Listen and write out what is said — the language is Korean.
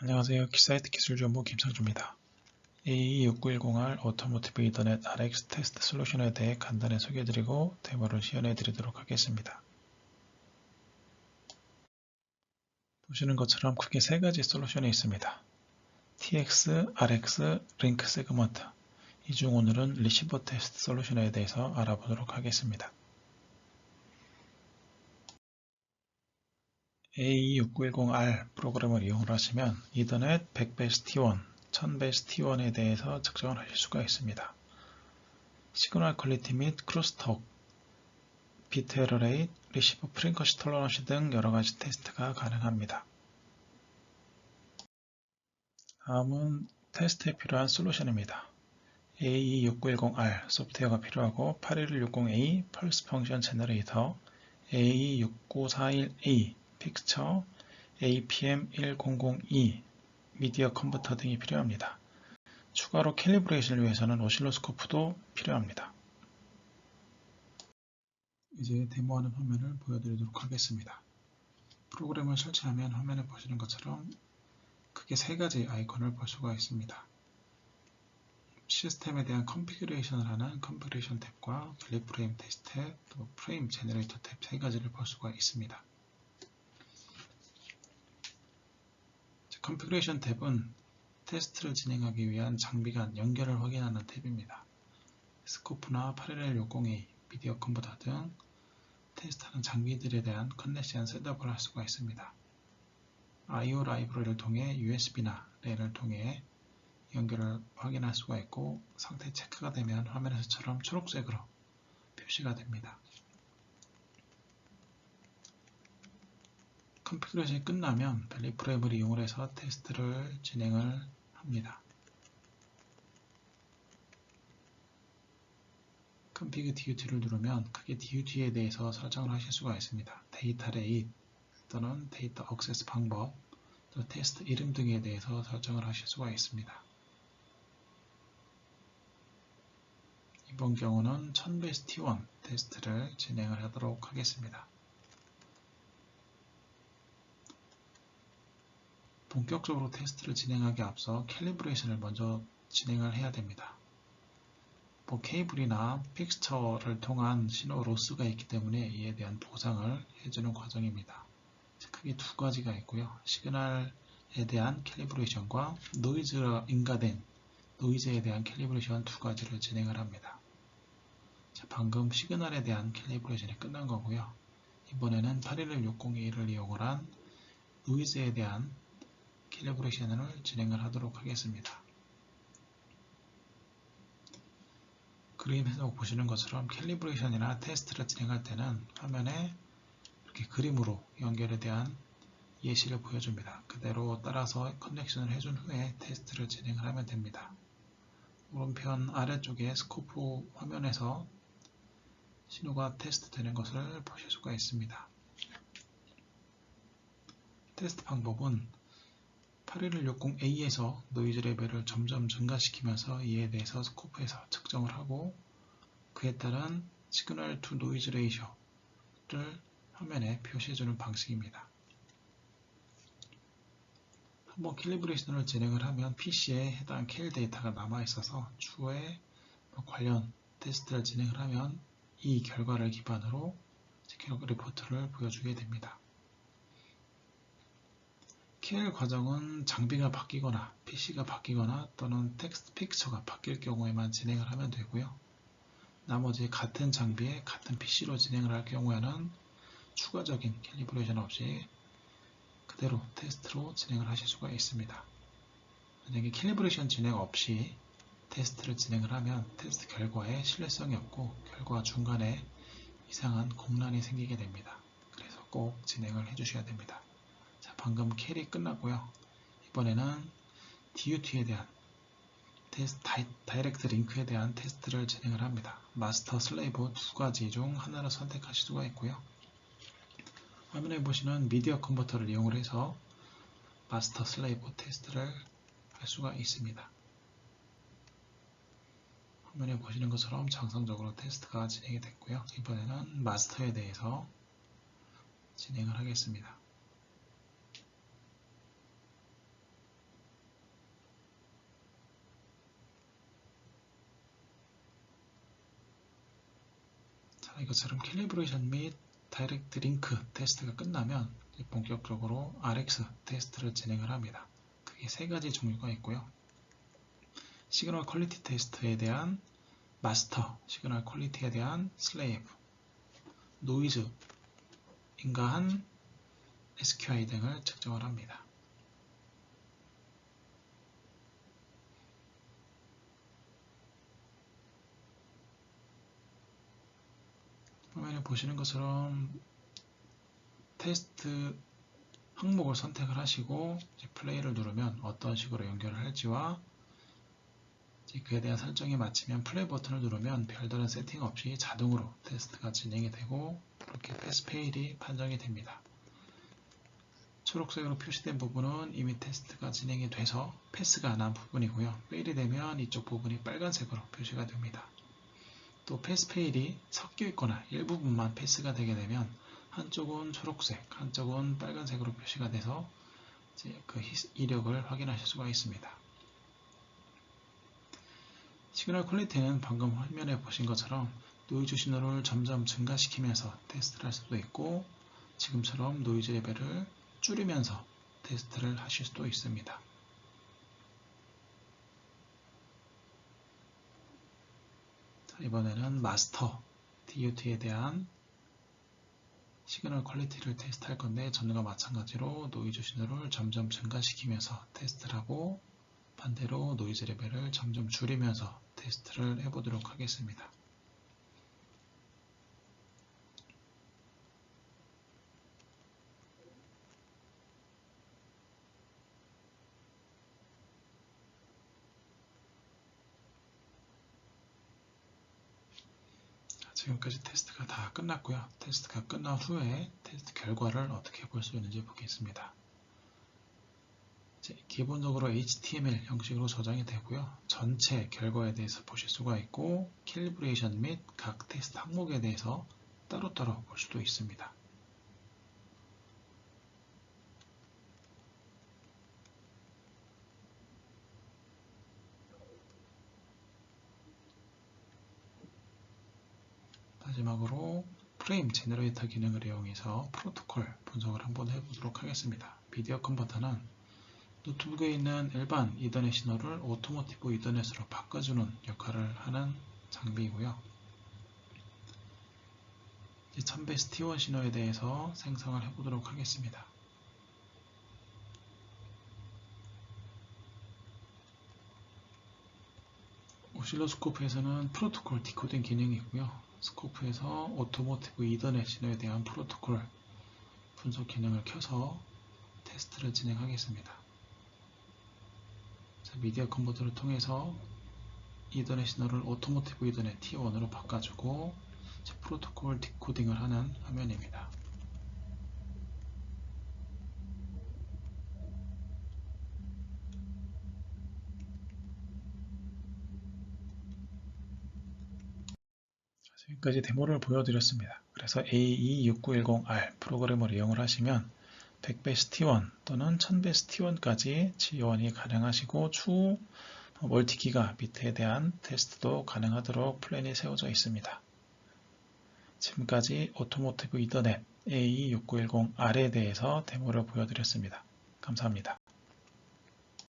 안녕하세요. 키사이트 기술정보 김상주입니다. AE6910R 오토모티브 이더넷 RX 테스트 솔루션에 대해 간단히 소개해드리고 데모를 시연해드리도록 하겠습니다. 보시는 것처럼 크게 세 가지 솔루션이 있습니다. TX, RX, 링크 세그먼트. 이 중 오늘은 리시버 테스트 솔루션에 대해서 알아보도록 하겠습니다. AE6910R 프로그램을 이용하시면 이더넷 100배스 T1, 1000배스 T1에 대해서 측정을 하실 수가 있습니다. 시그널 퀄리티 및 크로스톡, 비트 에러 레이트, 리시버 프리퀀시 톨러런시 등 여러가지 테스트가 가능합니다. 다음은 테스트에 필요한 솔루션입니다. AE6910R 소프트웨어가 필요하고 81160A 펄스 펑션 제너레이터, AE6941A 픽처, APM1002 미디어 컨버터 등이 필요합니다. 추가로 캘리브레이션을 위해서는 오실로스코프도 필요합니다. 이제 데모하는 화면을 보여드리도록 하겠습니다. 프로그램을 설치하면 화면에 보시는 것처럼 크게 세 가지 아이콘을 볼 수가 있습니다. 시스템에 대한 컨피그레이션을 하는 컨피그레이션 탭과 갤리 프레임 테스트 탭, 또 프레임 제너레이터 탭 세 가지를 볼 수가 있습니다. 컨피그레이션 탭은 테스트를 진행하기 위한 장비 간 연결을 확인하는 탭입니다. 스코프나 81160A, 미디어 컨버터 등 테스트하는 장비들에 대한 커넥션 셋업을 할 수가 있습니다. I/O 라이브러리를 통해 USB나 랜을 통해 연결을 확인할 수가 있고 상태 체크가 되면 화면에서처럼 초록색으로 표시가 됩니다. 컨피그레이션이 끝나면 밸리 프레임을 이용해서 테스트를 진행을 합니다. config DUT를 누르면 크게 DUT에 대해서 설정을 하실 수가 있습니다. 데이터 레이트 또는 데이터 액세스 방법, 또 테스트 이름 등에 대해서 설정을 하실 수가 있습니다. 이번 경우는 1000배스 T1 테스트를 진행을 하도록 하겠습니다. 본격적으로 테스트를 진행하기 앞서 캘리브레이션을 먼저 진행을 해야 됩니다. 케이블이나 픽스처를 통한 신호 로스가 있기 때문에 이에 대한 보상을 해주는 과정입니다. 크게 두 가지가 있고요. 시그널에 대한 캘리브레이션과 노이즈가 인가된 노이즈에 대한 캘리브레이션 두 가지를 진행을 합니다. 방금 시그널에 대한 캘리브레이션이 끝난 거고요. 이번에는 81160A를 이용한 노이즈에 대한 캘리브레이션을 진행을 하도록 하겠습니다. 그림에서 보시는 것처럼 캘리브레이션이나 테스트를 진행할 때는 화면에 이렇게 그림으로 연결에 대한 예시를 보여줍니다. 그대로 따라서 커넥션을 해준 후에 테스트를 진행을 하면 됩니다. 오른편 아래쪽에 스코프 화면에서 신호가 테스트 되는 것을 보실 수가 있습니다. 테스트 방법은 81160A에서 노이즈 레벨을 점점 증가시키면서 이에 대해서 스코프에서 측정을 하고 그에 따른 시그널 투 노이즈 레이쇼를 화면에 표시해주는 방식입니다. 한번 캘리브레이션을 진행을 하면 PC에 해당 캘 데이터가 남아있어서 추후에 관련 테스트를 진행을 하면 이 결과를 기반으로 캘 리포트를 보여주게 됩니다. 캘 과정은 장비가 바뀌거나 PC가 바뀌거나 또는 텍스트 픽처가 바뀔 경우에만 진행을 하면 되고요. 나머지 같은 장비에 같은 PC로 진행을 할 경우에는 추가적인 캘리브레이션 없이 그대로 테스트로 진행을 하실 수가 있습니다. 만약에 캘리브레이션 진행 없이 테스트를 진행을 하면 테스트 결과에 신뢰성이 없고 결과 중간에 이상한 공란이 생기게 됩니다. 그래서 꼭 진행을 해주셔야 됩니다. 자, 방금 캘이 끝났고요. 이번에는 DUT에 대한 테스트, 다이렉트 링크에 대한 테스트를 진행을 합니다. 마스터 슬레이브 두 가지 중 하나를 선택하실 수가 있고요. 화면에 보시는 미디어 컨버터를 이용을 해서 마스터 슬레이브 테스트를 할 수가 있습니다. 화면에 보시는 것처럼 정상적으로 테스트가 진행이 됐고요. 이번에는 마스터에 대해서 진행을 하겠습니다. 이것처럼 캘리브레이션 및 다이렉트 링크 테스트가 끝나면 본격적으로 RX 테스트를 진행을 합니다. 크게 세 가지 종류가 있고요. 시그널 퀄리티 테스트에 대한 마스터, 시그널 퀄리티에 대한 슬레이브, 노이즈, 인가한 SQI 등을 측정을 합니다. 화면에 보시는 것처럼 테스트 항목을 선택을 하시고 플레이를 누르면 어떤 식으로 연결을 할지와 그에 대한 설정이 맞추면 플레이 버튼을 누르면 별다른 세팅 없이 자동으로 테스트가 진행이 되고 이렇게 패스 페일이 판정이 됩니다. 초록색으로 표시된 부분은 이미 테스트가 진행이 돼서 패스가 안 한 부분이고요. 페일이 되면 이쪽 부분이 빨간색으로 표시가 됩니다. 또 패스 페일이 섞여 있거나 일부분만 패스가 되게 되면 한쪽은 초록색, 한쪽은 빨간색으로 표시가 돼서 이제 그 이력을 확인하실 수가 있습니다. 시그널 퀄리티는 방금 화면에 보신 것처럼 노이즈 신호를 점점 증가시키면서 테스트를 할 수도 있고 지금처럼 노이즈 레벨을 줄이면서 테스트를 하실 수도 있습니다. 자, 이번에는 마스터 DUT에 대한 시그널 퀄리티를 테스트할 건데 전과 마찬가지로 노이즈 신호를 점점 증가시키면서 테스트를 하고 반대로 노이즈 레벨을 점점 줄이면서 테스트를 해보도록 하겠습니다. 지금까지 테스트가 다 끝났고요. 테스트가 끝난 후에 테스트 결과를 어떻게 볼 수 있는지 보겠습니다. 기본적으로 HTML 형식으로 저장이 되고요. 전체 결과에 대해서 보실 수가 있고 캘리브레이션 및 각 테스트 항목에 대해서 따로따로 볼 수도 있습니다. 마지막으로 프레임 제너레이터 기능을 이용해서 프로토콜 분석을 한번 해보도록 하겠습니다. 비디오 컨버터는 노트북에 있는 일반 이더넷 신호를 오토모티브 이더넷으로 바꿔주는 역할을 하는 장비이고요. 1000베이스 T1 신호에 대해서 생성을 해보도록 하겠습니다. 오실로스코프에서는 프로토콜 디코딩 기능이 있고요. 스코프에서 오토모티브 이더넷 신호에 대한 프로토콜 분석 기능을 켜서 테스트를 진행하겠습니다. 자, 미디어 컨버터를 통해서 이더넷 신호를 오토모티브 이더넷 T1으로 바꿔주고 프로토콜 디코딩을 하는 화면입니다. 지금까지 데모를 보여드렸습니다. 그래서 AE6910R 프로그램을 이용을 하시면 100베이스 T1 또는 1000베이스 T1까지 지원이 가능하시고 추후 멀티기가 비트에 대한 테스트도 가능하도록 플랜이 세워져 있습니다. 지금까지 오토모티브 이더넷 AE6910R에 대해서 데모를 보여드렸습니다. 감사합니다.